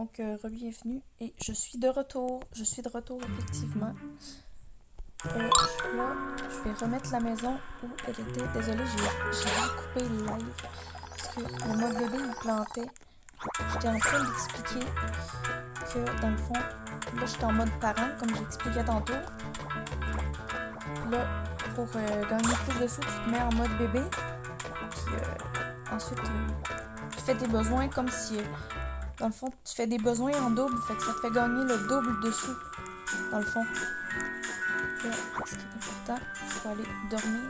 donc re-bienvenue. Et je suis de retour. Je suis de retour, effectivement. Là, je vais remettre la maison où elle était. Désolée, j'ai coupé le live. Parce que le mode bébé, il plantait. J'étais en train d'expliquer que, dans le fond, là, j'étais en mode parent, comme j'expliquais tantôt. Là, pour gagner plus de sous, tu te mets en mode bébé. Puis ensuite, tu fais tes besoins comme si... dans le fond, tu fais des besoins en double, fait que ça te fait gagner le double de sous, dans le fond. Là, ce qui est important, il faut aller dormir.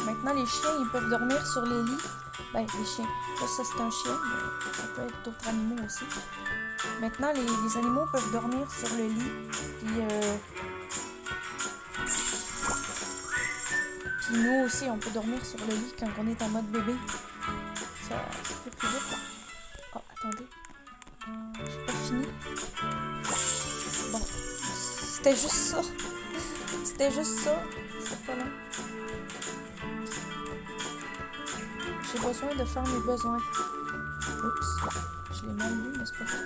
Maintenant, les chiens, ils peuvent dormir sur les lits. Ben, les chiens. Là, ça, c'est un chien, mais ça peut être d'autres animaux aussi. Maintenant, les animaux peuvent dormir sur le lit. Puis nous aussi, on peut dormir sur le lit quand on est en mode bébé. Ça fait plus vite. Oh, attendez. J'ai pas fini. Bon. C'était juste ça. C'était juste ça. C'était pas long. J'ai besoin de faire mes besoins. Oups. Je l'ai mal lu, mais c'est pas grave.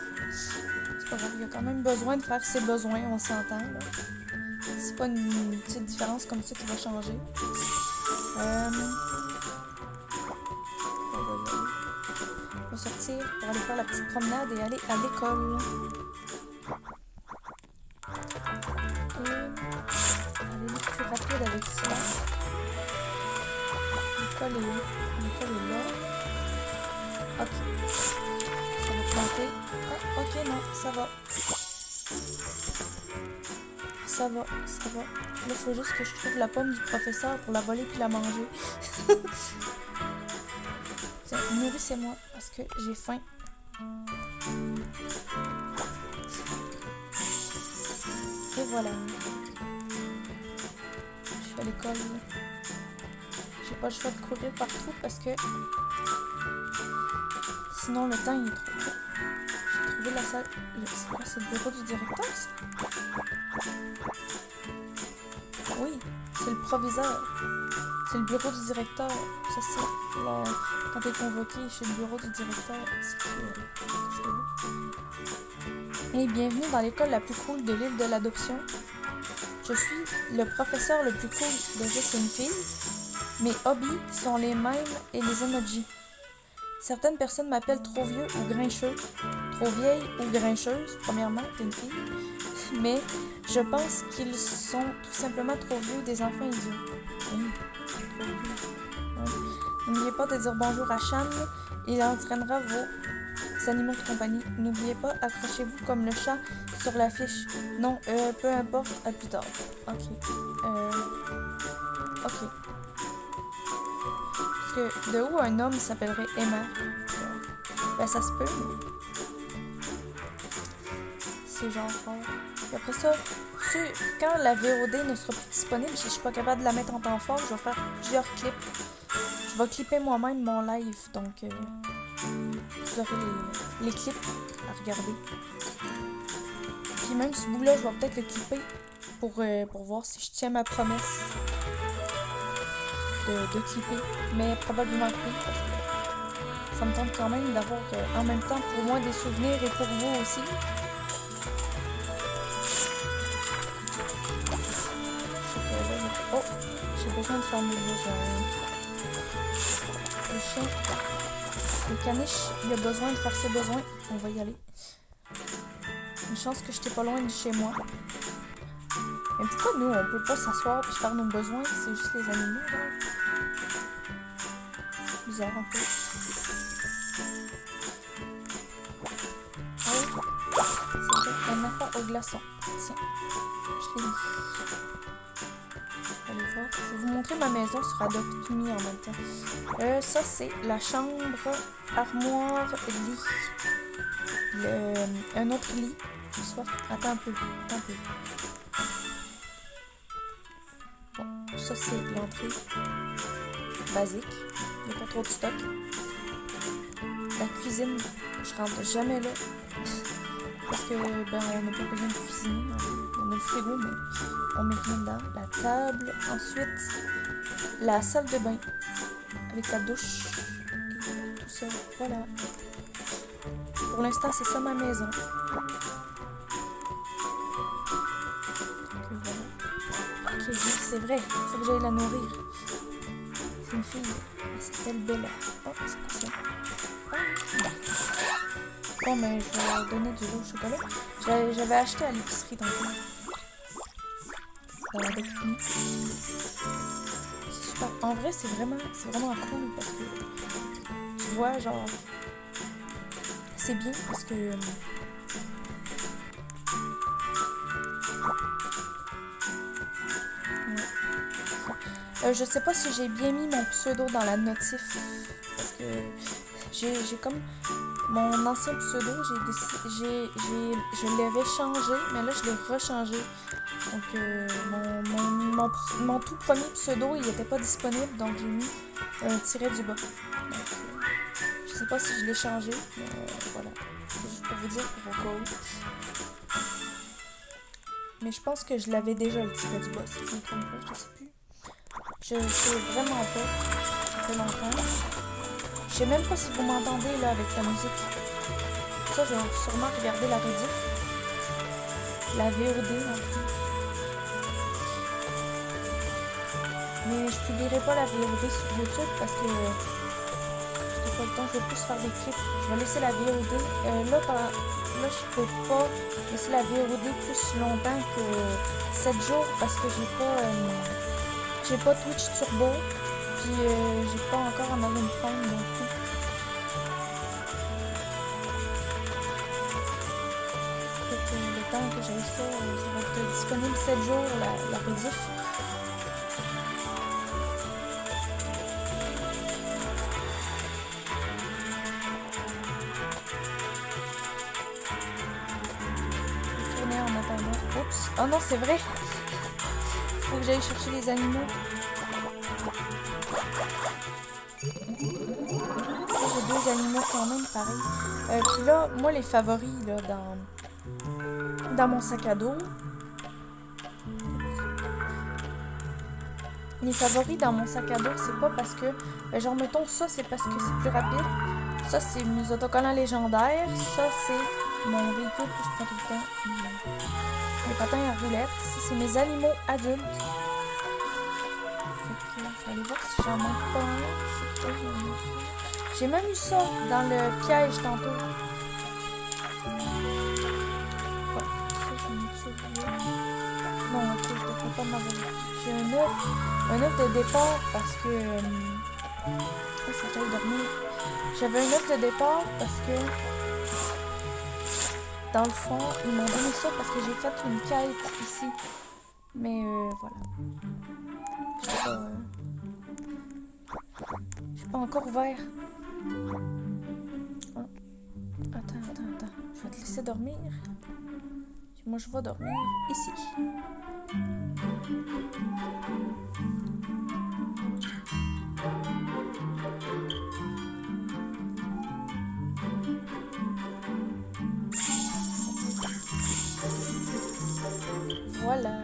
C'est pas grave. Il y a quand même besoin de faire ses besoins, on s'entend, là. C'est pas une petite différence comme ça qui va changer. On va sortir pour aller faire la petite promenade et aller à l'école. Et aller le plus rapide avec ça. L'école est là. Ok. Ça va planter. Ah, ok, non, ça va. Ça va. Là, il faut juste que je trouve la pomme du professeur pour la voler puis la manger. Tiens, nourrissez-moi parce que j'ai faim. Et voilà. Je suis à l'école. J'ai pas le choix de courir partout parce que sinon le temps il est trop court. J'ai trouvé la salle. C'est quoi? C'est le bureau du directeur, ça? Oui, c'est le proviseur. C'est le bureau du directeur. Ça, c'est quand t'es convoqué chez le bureau du directeur. Et bienvenue dans l'école la plus cool de l'île de l'adoption. Je suis le professeur le plus cool de juste une fille. Mes hobbies sont les mèmes et les emojis. Certaines personnes m'appellent trop vieux ou grincheux. Trop vieille ou grincheuse, premièrement, t'es une fille. Mais je pense qu'ils sont tout simplement trop vieux des enfants idiots. Oui, trop vieux. Oui. N'oubliez pas de dire bonjour à Cham. Il entraînera vos animaux de compagnie. N'oubliez pas, accrochez-vous comme le chat sur l'affiche. Non, peu importe, à plus tard. Ok. Ok. Parce que de où un homme s'appellerait Emma? Ben ça se peut, mais... c'est genre fort. Et après ça, quand la VOD ne sera plus disponible, si je suis pas capable de la mettre en temps fort, je vais faire plusieurs clips. Je vais clipper moi-même mon live, donc vous aurez les clips à regarder. Puis même ce bout-là, je vais peut-être le clipper pour voir si je tiens ma promesse de clipper. Mais probablement que oui, parce que ça me tente quand même d'avoir en même temps pour moi des souvenirs et pour vous aussi. Oh, j'ai besoin de faire mes besoins. Le chien, le caniche, il a besoin de faire ses besoins. On va y aller. Une chance que j'étais pas loin de chez moi. Mais pourquoi nous, on peut pas s'asseoir et faire nos besoins? C'est juste les animaux, là. Bizarre un peu. Oh, c'est un affaire au glaçon. Tiens, je l'ai mis. Allez voir. Je vais vous montrer ma maison sur Adopt Me en même temps. Ça, c'est la chambre, armoire, lit. Un autre lit. Soit... Attends un peu. Bon, ça, c'est l'entrée basique. Il n'y a pas trop de stock. La cuisine, je rentre jamais là. Parce que, ben, on n'a pas besoin de cuisiner. On a le frigo, mais on met rien dedans. La table. Ensuite, la salle de bain. Avec la douche. Et tout ça. Voilà. Pour l'instant, c'est ça ma maison. Donc, voilà. Ok, oui, c'est vrai. Il faut que j'aille la nourrir. C'est une fille. Elle s'appelle Bella. Oh, c'est quoi ça? Ah, bon. Bon, mais je vais donner du lait au chocolat. J'avais acheté à l'épicerie dans le avec lui. C'est super. En vrai, c'est vraiment cool parce que tu vois, genre, c'est bien parce que je sais pas si j'ai bien mis mon pseudo dans la notif parce que j'ai comme mon ancien pseudo, je l'avais changé, mais là je l'ai rechangé. Donc mon tout premier pseudo, il était pas disponible, donc j'ai mis un tiret du bas. Donc, je sais pas si je l'ai changé, mais voilà. C'est juste pour vous dire pour au cas où. Mais je pense que je l'avais déjà le tiret du bas, si je me trompe pas, je sais plus. Je sais vraiment pas. Ça fait longtemps. Je sais même pas si vous m'entendez là avec la musique. Ça, je vais sûrement regarder la rediff. La VOD en fait. Mais je publierai pas la VOD sur YouTube parce que j'ai pas le temps, je vais plus faire des clips. Je vais laisser la VOD. Là, je peux pas laisser la VOD plus longtemps que 7 jours parce que j'ai pas Twitch Turbo. Puis j'ai pas encore Amazon Prime non plus. Le temps que j'ai ça va être disponible 7 jours la rediff. Oups. Oh non, c'est vrai. Faut que j'aille chercher les animaux. J'ai 2 animaux quand même, pareil. Puis là, moi, les favoris là, dans mon sac à dos. Les favoris dans mon sac à dos, c'est pas parce que... genre, mettons, ça, c'est parce que c'est plus rapide. Ça, c'est mes autocollants légendaires. Ça, c'est mon véhicule que je prends tout le temps. Les patins à roulettes. Ça, c'est mes animaux adultes. Fait que, je vais aller voir si j'en manque pas un. Je sais pas, j'ai même eu ça dans le piège tantôt. Ouais, ça, j'en ai-tu oublié? Non, ok, je devrais pas m'avoir. J'ai un œuf de départ parce que... il faut que j'aille dormir. J'avais un œuf de départ parce que... Dans le fond, ils m'ont donné ça parce que j'ai fait une quête ici. Mais voilà. Je suis pas encore ouvert. Oh. Attends. Je vais te laisser dormir. Moi, je vais dormir ici. Voilà.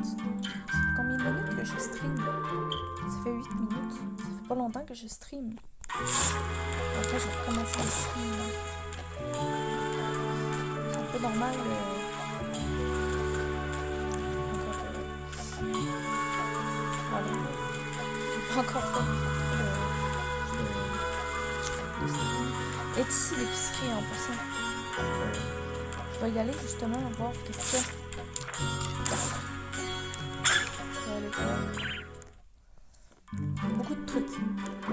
Ça fait combien de minutes que je stream? Ça fait 8 minutes. Ça fait pas longtemps que je stream. Après, je vais recommencer le stream. C'est un peu normal. Voilà. J'ai pas encore fait et ici l'épicerie en passant. Je vais y aller justement voir qu'est-ce qu'il y a. Je vais aller voir. Beaucoup de trucs.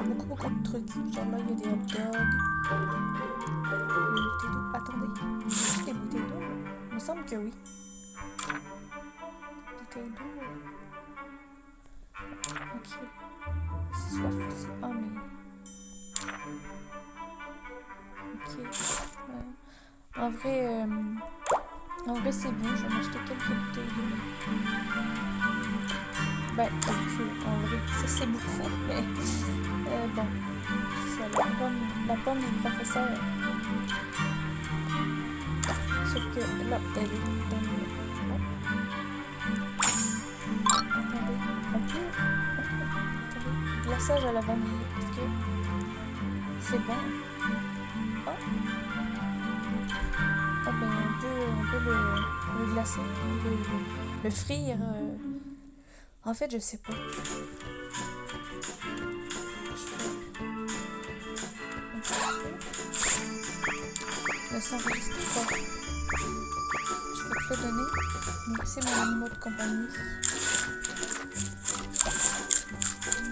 Beaucoup de trucs. Genre là, il y a des hot dogs. Des bouteilles d'eau. Attendez. Est-ce des bouteilles d'eau? Il me semble que oui. Bouteilles d'eau. Ok. C'est soif aussi. Ah, mais... Ok. Ouais. En vrai, c'est bon. Je vais m'acheter quelques bouteilles d'eau. Ben, en vrai, ça c'est beaucoup, mais bon, c'est la pomme du professeur. Sauf que là, elle est dans le... Oh. Attendez, on peut... glaçage à la vanille. Est-ce que c'est bon? Ah, ah ben on peut le glacer, le frire. En fait, je sais pas. Ne s'enregistre pas. Je vais te le donner. Donc c'est mon animal de compagnie.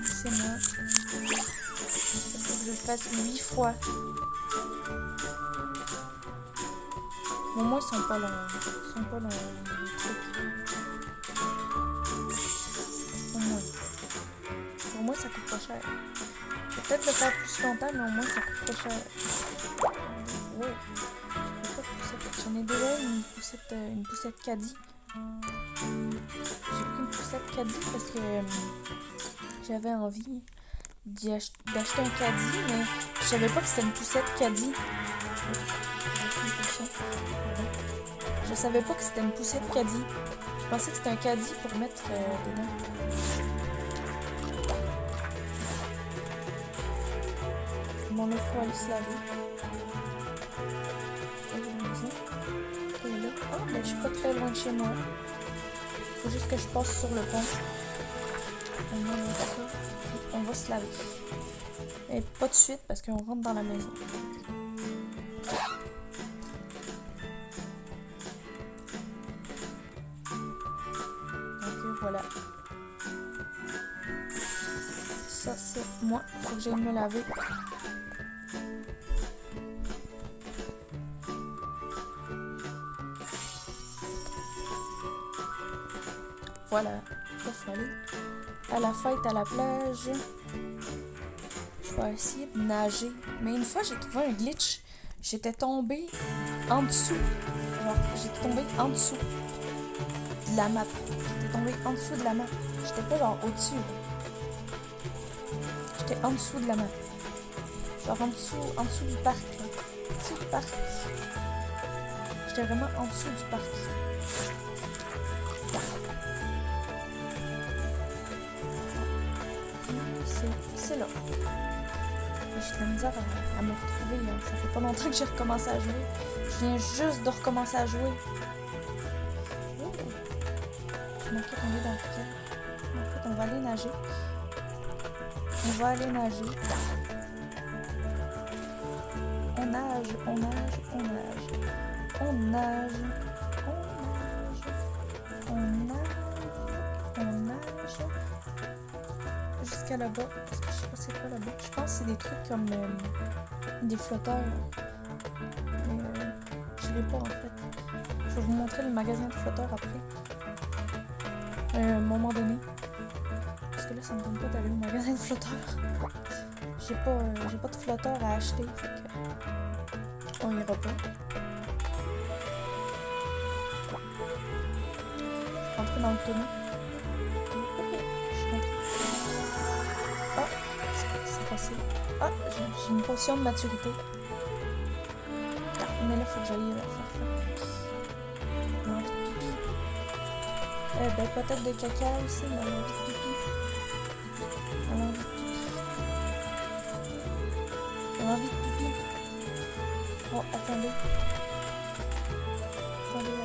C'est moi. Il faut que je le fasse 8 fois. Bon, moi, ils sont pas longs. Ils sont pas longs, les trucs. Au moins, ça coûte pas cher. Je vais peut-être le faire plus longtemps, mais au moins, ça coûte pas cher. Wow. J'en ai déjà une poussette caddie. J'ai pris une poussette caddie parce que j'avais envie d'acheter un caddie, mais je savais pas que c'était une poussette caddie. Je savais pas que c'était une poussette caddie. Je pensais que c'était un caddie pour mettre dedans. Bon, là, il faut aller se laver. Et là, oh, ben, je suis pas très loin de chez moi. Faut juste que je passe sur le pont. On va se laver. Et pas de suite parce qu'on rentre dans la maison. Donc voilà. Ça c'est moi. Faut que j'aille me laver. Voilà. Il faut aller à la fête à la plage. Je vais essayer de nager. Mais une fois, j'ai trouvé un glitch. J'étais tombée en dessous. Alors, j'étais tombée en dessous de la map. J'étais tombée en dessous de la map. J'étais pas genre au-dessus. J'étais en dessous de la map. Genre en dessous du parc. Là. En dessous du parc. J'étais vraiment en dessous du parc. C'est là. J'ai de la misère à me retrouver. Hein. Ça fait pas longtemps que j'ai recommencé à jouer. Je viens juste de recommencer à jouer. Oh. Je manquais tomber dans le pied. En fait, on va aller nager. On va aller nager. On nage, on nage, on nage. On nage. On nage. On nage. Jusqu'à là-bas. Parce que je sais pas c'est quoi là-bas. Je pense que c'est des trucs comme des flotteurs. Mais je l'ai pas en fait. Je vais vous montrer le magasin de flotteurs après. À un moment donné. Parce que là, ça me donne pas d'aller au magasin de flotteurs. J'ai pas de flotteurs à acheter. Fait que on ira pas. Je suis rentrée dans le tonneau. Ah, j'ai une potion de maturité. Ah, mais là, il faut que j'aille faire ça. Non, pipi. Ben, peut-être de caca aussi, mais elle a envie de pipi. Elle a envie de pipi. Elle a envie de pipi. Oh, attendez. Attendez.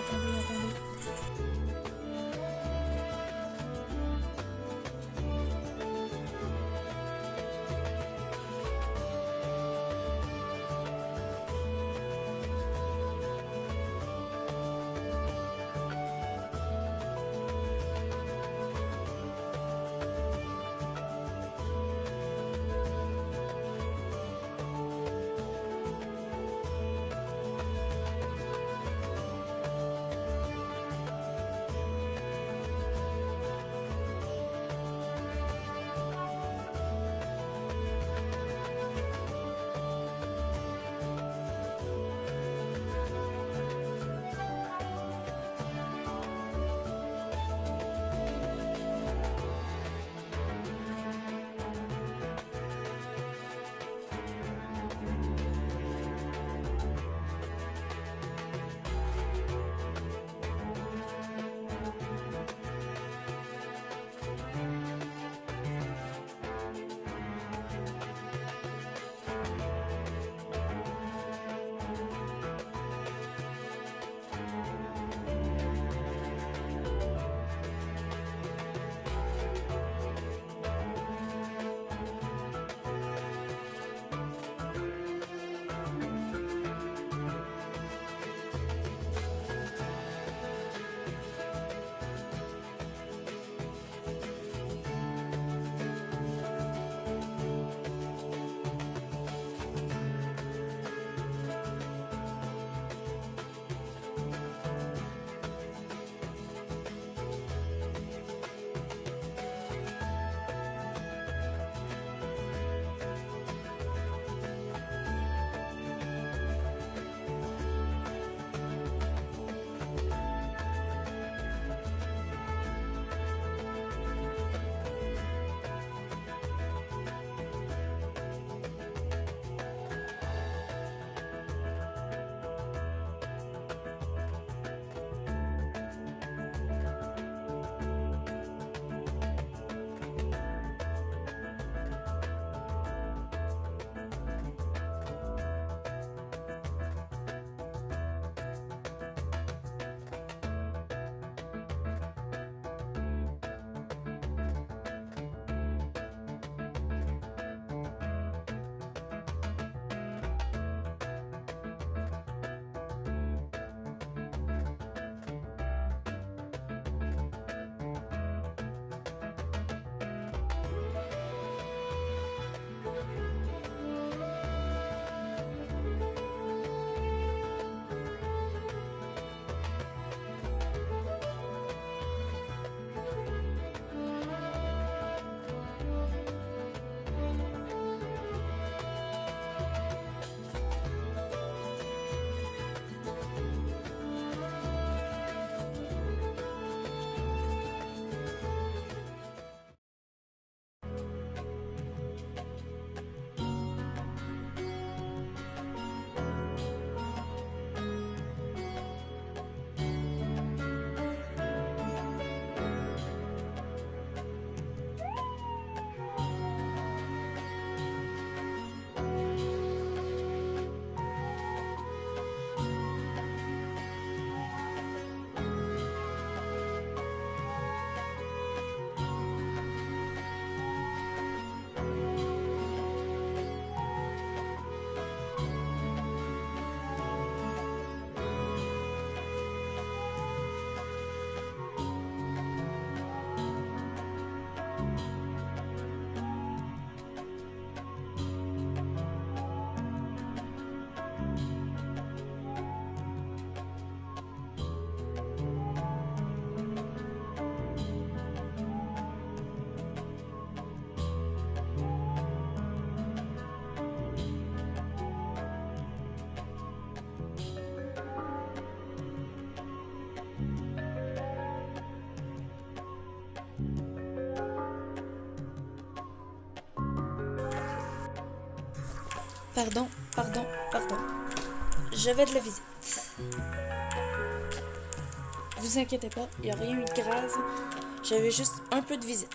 Pardon. J'avais de la visite. Vous inquiétez pas, il n'y a rien eu de grave. J'avais juste un peu de visite.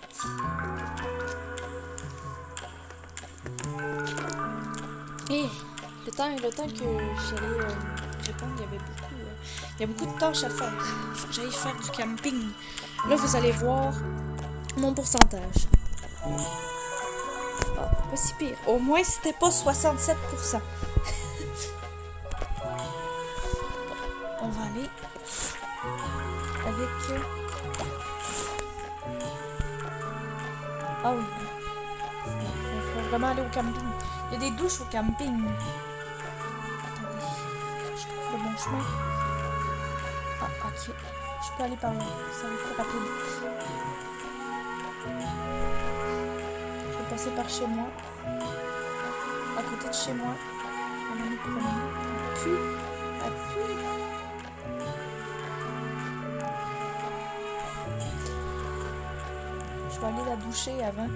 Et le temps que j'allais répondre, il y a beaucoup de tâches à faire. Il faut que j'aille faire du camping. Là, vous allez voir mon pourcentage. Ah, pas si pire. Au moins, c'était pas 67%. On va aller avec... Ah oui. Faut vraiment aller au camping. Il y a des douches au camping. Attendez. Je trouve le bon chemin. Ah, ok. Je peux aller par là. Ça va être plus rapide. Je vais passer par chez moi. À côté de chez moi. On va nous promener. Je vais aller la doucher avant.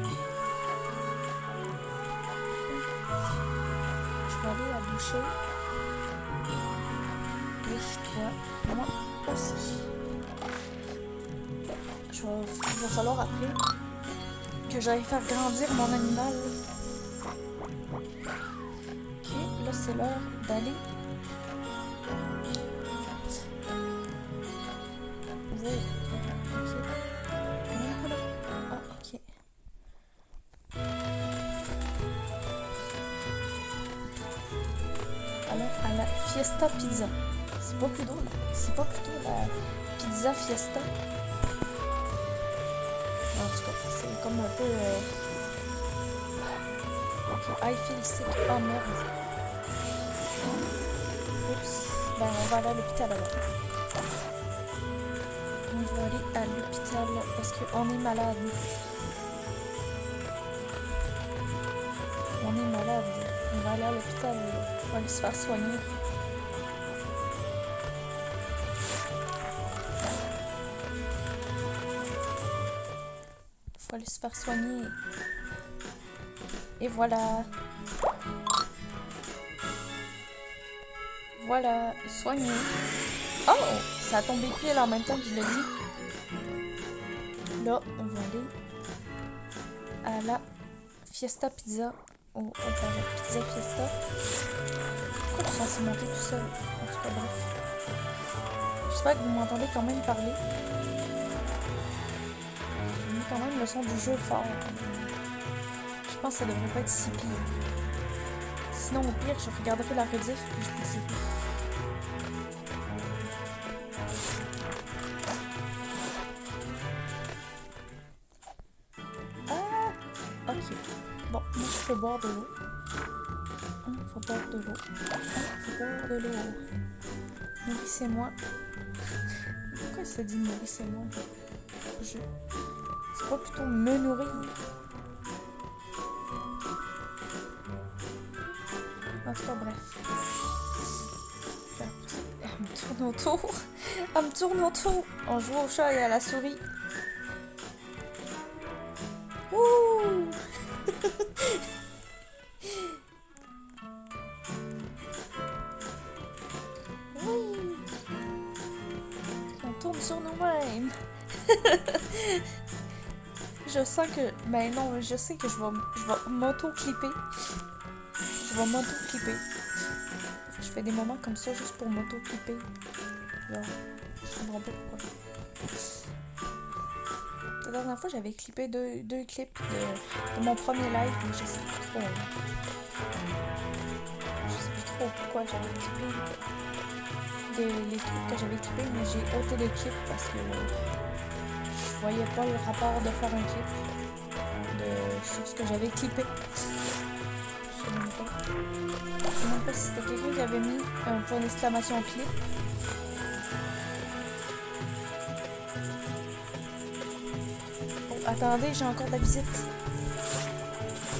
Je vais aller la doucher. Douche-toi. Moi aussi. Il va falloir après que j'aille faire grandir mon animal. Ok, là c'est l'heure d'aller. Wow. Ok. Ah, ok. Alors, à la Fiesta Pizza. C'est pas plutôt la Pizza Fiesta. En tout cas, c'est comme un peu... Ok, I feel sick. Oh merde. Oups. Ben, on va aller à l'hôpital alors. On va aller à l'hôpital parce qu'on est malade. On est malade. On va aller à l'hôpital. On va aller se faire soigner. Faut aller se faire soigner. Et voilà. Voilà, soigné. Oh, ça a tombé pile en même temps que je l'ai dit. Là, on va aller à la Fiesta Pizza. Au Pizza Fiesta. Pourquoi je suis censée monter tout seul? En tout cas, bref. J'espère que vous m'entendez quand même parler. J'ai mis quand même le son du jeu fort. Je pense que ça devrait pas être si pire. Sinon, au pire, je regarderai la rediff et je vous dirai. Ah! Ok. Bon, moi je peux boire de l'eau. Faut boire de l'eau. Faut boire de l'eau. Nourrissez-moi. Pourquoi ça dit nourrissez-moi? C'est pas plutôt me nourrir? En tout cas, bref. Elle me tourne autour. Elle me tourne autour. On joue au chat et à la souris. Ouh! Oui! On tourne sur nous-mêmes. Je sens que... Ben non, je sais que je vais m'auto-clipper. Je vais m'auto-clipper. Je fais des moments comme ça juste pour m'auto-clipper. Genre, je comprends pas pourquoi. La dernière fois, j'avais clippé deux clips de mon premier live, mais je sais plus trop. Je sais plus trop pourquoi j'avais clippé les trucs que j'avais clippés, mais j'ai ôté les clips parce que je voyais pas le rapport de faire un clip sur ce que j'avais clippé. Je sais même pas. Je sais même pas si c'était quelqu'un qui avait mis un point d'exclamation clip. Oh, attendez, j'ai encore de la visite.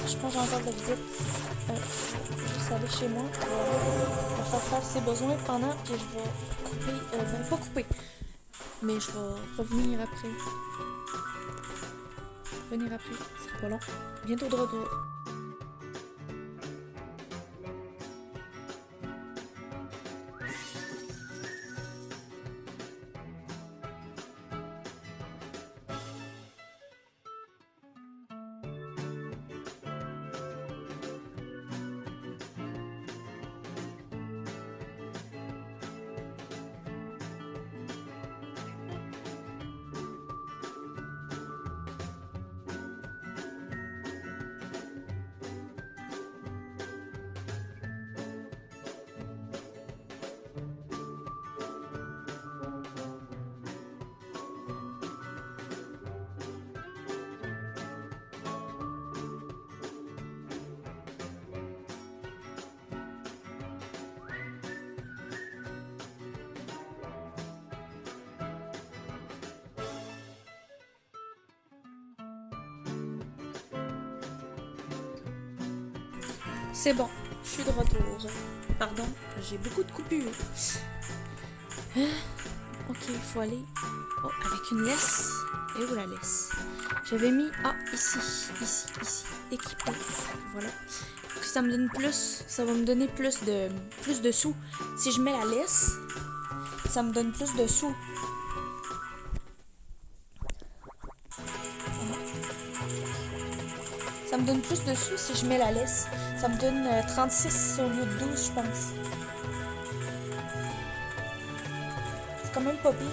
Je pense que j'ai encore de la visite. Juste aller chez moi pour faire ses besoins pendant que je vais couper. Ben, pas couper, mais je vais revenir après. Ce sera pas long. Bientôt de retour. C'est bon, je suis de retour. Pardon, j'ai beaucoup de coupures. Ok, il faut aller... Oh, avec une laisse. Et où la laisse? J'avais mis... Ah, ici. Équipé. Voilà. Que ça me donne plus... Ça va me donner plus de sous. Si je mets la laisse, ça me donne plus de sous. Ça me donne plus de sous si je mets la laisse. Ça me donne 36 au lieu de 12, je pense. C'est quand même pas pire.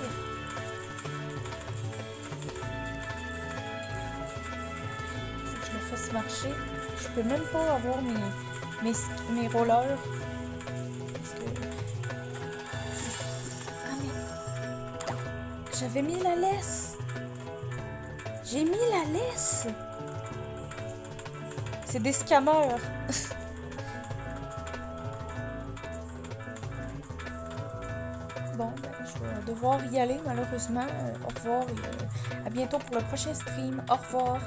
Faut que je le fasse marcher. Je peux même pas avoir mes rollers. Parce que... Ah mais... J'avais mis la laisse. J'ai mis la laisse. C'est des scammers. Bon, ben, je vais devoir y aller malheureusement. Au revoir et à bientôt pour le prochain stream. Au revoir.